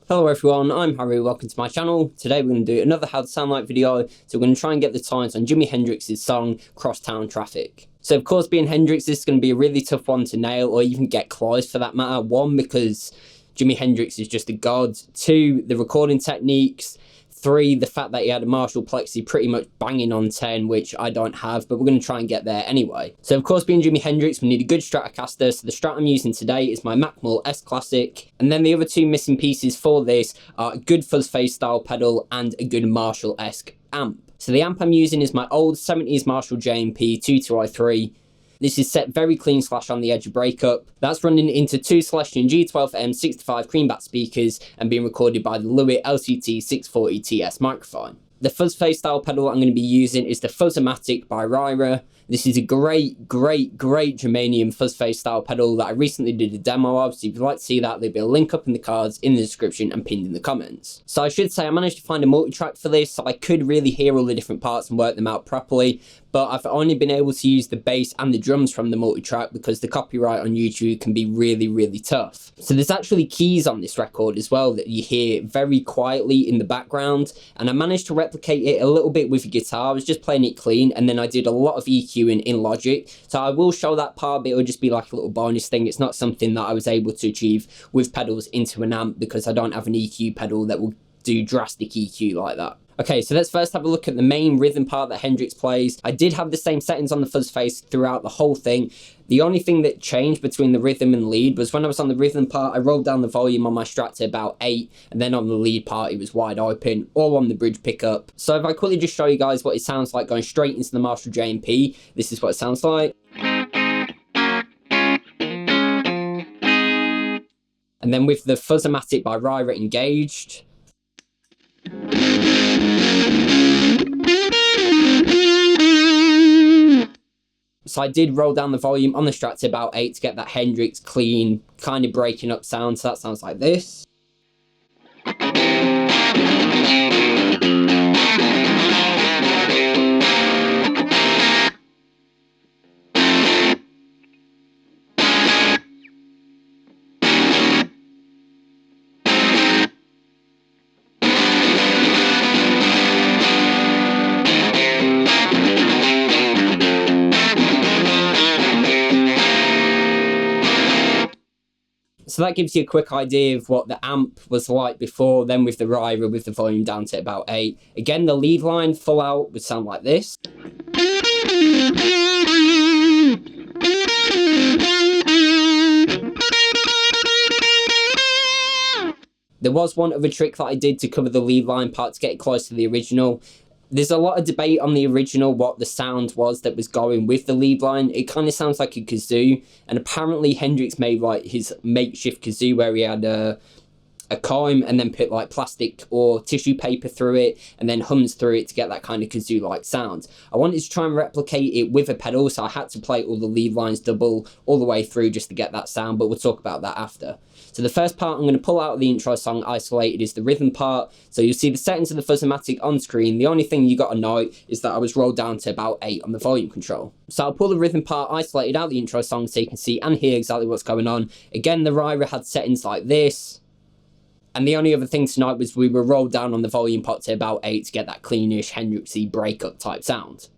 Hello everyone, I'm Harry, welcome to my channel. Today we're going to do another how to sound like video, so we're going to try and get the tones on JIMI HENDRIX's song, Crosstown Traffic. So of course, being Hendrix, this is going to be a really tough one to nail, or even get close for that matter. One, because JIMI HENDRIX is just a god. Two, the recording techniques. Three, the fact that he had a Marshall Plexi pretty much banging on 10, which I don't have, but we're going to try and get there anyway. So of course, being JIMI HENDRIX, we need a good Stratocaster, so the Strat I'm using today is my Macmull S-Classic, and then the other two missing pieces for this are a good Fuzzface Style pedal and a good Marshall-esque amp. So the amp I'm using is my old 70s Marshall JMP 22i3. This is set very clean / on the edge of breakup. That's running into two Celestion G12M 65 Creamback speakers and being recorded by the Lewitt LCT640 TS microphone. The Fuzzface Style pedal I'm going to be using is the Fuzz-A-Matic by RYRA. This is a great germanium Fuzzface Style pedal that I recently did a demo of, so if you'd like to see that, there'll be a link up in the cards, in the description, and pinned in the comments. So I should say I managed to find a multi-track for this, so I could really hear all the different parts and work them out properly, but I've only been able to use the bass and the drums from the multi-track because the copyright on YouTube can be really tough. So there's actually keys on this record as well that you hear very quietly in the background, and I managed to replicate it a little bit with the guitar. I was just playing it clean, and then I did a lot of EQing in Logic, so I will show that part, but it'll just be like a little bonus thing. It's not something that I was able to achieve with pedals into an amp because I don't have an EQ pedal that will do drastic EQ like that. Okay, so let's first have a look at the main rhythm part that Hendrix plays. I did have the same settings on the Fuzzface throughout the whole thing. The only thing that changed between the rhythm and lead was when I was on the rhythm part, I rolled down the volume on my Strat to about 8, and then on the lead part, it was wide open, all on the bridge pickup. So if I quickly just show you guys what it sounds like going straight into the Marshall JMP, this is what it sounds like. And then with the Fuzz-A-Matic by RYRA engaged. So I did roll down the volume on the Strat to about 8 to get that Hendrix clean, kind of breaking up sound, so that sounds like this. So that gives you a quick idea of what the amp was like before, then with the RYRA with the volume down to about 8. Again, the lead line full out would sound like this. There was one other trick that I did to cover the lead line part to get it close to the original. There's a lot of debate on the original what the sound was that was going with the lead line. It kind of sounds like a kazoo, and apparently Hendrix made like his makeshift kazoo where he had a comb and then put like plastic or tissue paper through it and then hums through it to get that kind of kazoo like sound. I wanted to try and replicate it with a pedal, so I had to play all the lead lines double all the way through just to get that sound, but we'll talk about that after. So the first part I'm going to pull out of the intro song isolated is the rhythm part. So you'll see the settings of the Fuzz-A-Matic on screen. The only thing you got to note is that I was rolled down to about 8 on the volume control. So I'll pull the rhythm part isolated out of the intro song so you can see and hear exactly what's going on. Again, the RYRA had settings like this. And the only other thing to note was we were rolled down on the volume pot to about 8 to get that cleanish Hendrixy breakup type sound.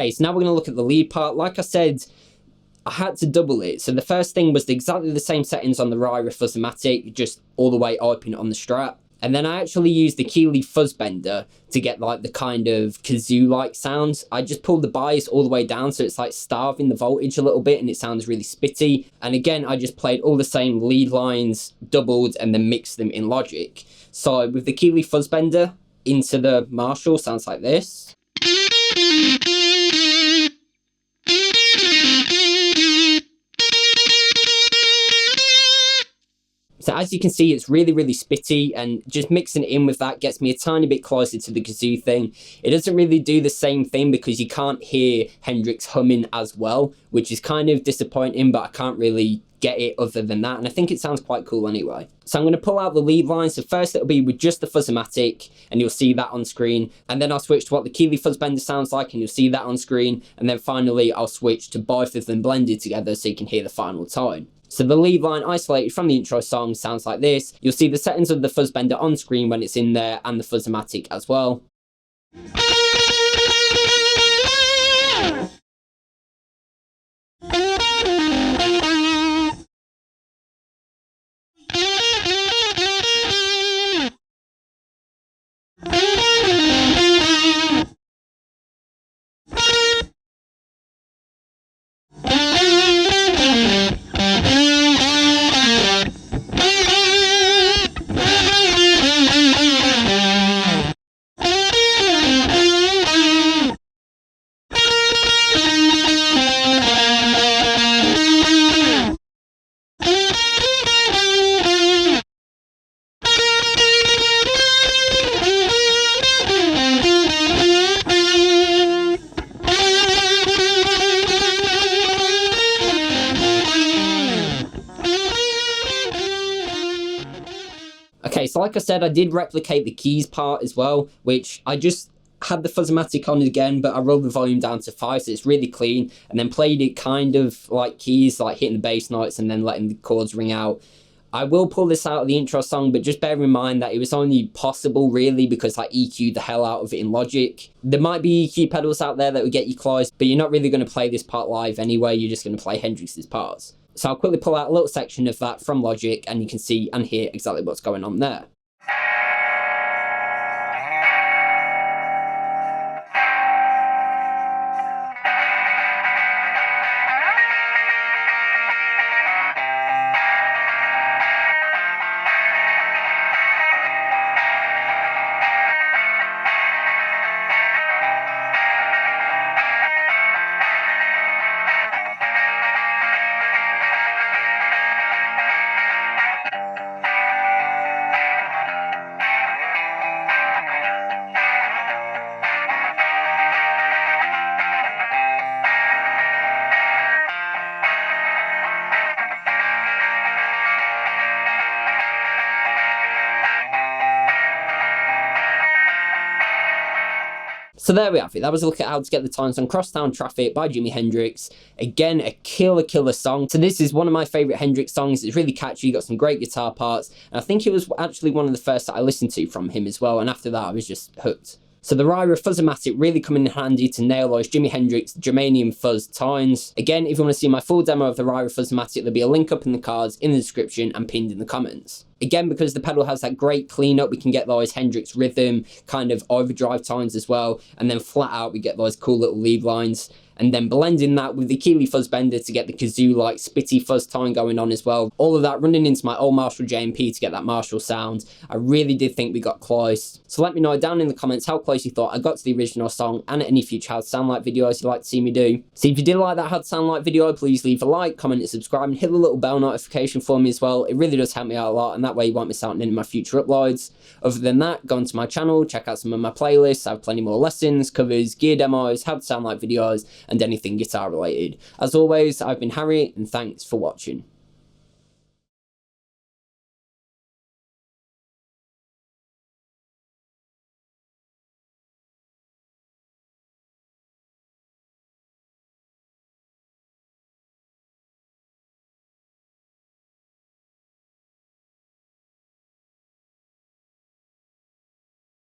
Okay, so now we're going to look at the lead part. Like I said, I had to double it. So the first thing was exactly the same settings on the RYRA Fuzz-A-Matic, just all the way open on the Strat. And then I actually used the Keeley fuzz bender to get like the kind of kazoo-like sounds. I just pulled the bias all the way down so it's like starving the voltage a little bit and it sounds really spitty. And again, I just played all the same lead lines, doubled, and then mixed them in Logic. So with the Keeley fuzz bender into the Marshall, sounds like this. So as you can see, it's really, really spitty, and just mixing it in with that gets me a tiny bit closer to the kazoo thing. It doesn't really do the same thing because you can't hear Hendrix humming as well, which is kind of disappointing, but I can't really get it other than that, and I think it sounds quite cool anyway. So I'm going to pull out the lead line. So first it'll be with just the Fuzz-A-Matic, and you'll see that on screen, and then I'll switch to what the Keeley fuzz bender sounds like, and you'll see that on screen, and then finally I'll switch to both of them blended together so you can hear the final tone. So the lead line isolated from the intro song sounds like this. You'll see the settings of the fuzz bender on screen when it's in there, and the Fuzz-A-Matic as well. Okay, so like I said, I did replicate the keys part as well, which I just had the Fuzz-A-Matic on again, but I rolled the volume down to 5, so it's really clean, and then played it kind of like keys, like hitting the bass notes and then letting the chords ring out. I will pull this out of the intro song, but just bear in mind that it was only possible really because I EQ'd the hell out of it in Logic. There might be EQ pedals out there that would get you close, but you're not really going to play this part live anyway, you're just going to play Hendrix's parts. So I'll quickly pull out a little section of that from Logic, and you can see and hear exactly what's going on there. So there we have it. That was a look at how to get the tones on Crosstown Traffic by JIMI HENDRIX. Again, a killer song. So this is one of my favourite Hendrix songs. It's really catchy, got some great guitar parts, and I think it was actually one of the first that I listened to from him as well, and after that I was just hooked. So the RYRA Fuzz-A-Matic really come in handy to nail those JIMI HENDRIX germanium fuzz tones. Again, if you want to see my full demo of the RYRA Fuzz-A-Matic, there'll be a link up in the cards, in the description, and pinned in the comments. Again, because the pedal has that great cleanup, we can get those Hendrix rhythm kind of overdrive tones as well, and then flat out we get those cool little lead lines. And then blending that with the Keeley fuzz bender to get the kazoo-like spitty fuzz tone going on as well. All of that running into my old Marshall JMP to get that Marshall sound. I really did think we got close. So let me know down in the comments how close you thought I got to the original song, and any future How to Sound Like videos you'd like to see me do. So if you did like that How to Sound Like video, please leave a like, comment and subscribe, and hit the little bell notification for me as well. It really does help me out a lot, and that way you won't miss out on any of my future uploads. Other than that, go onto my channel, check out some of my playlists. I have plenty more lessons, covers, gear demos, How to Sound Like videos, and anything guitar related. As always, I've been Harry, and thanks for watching.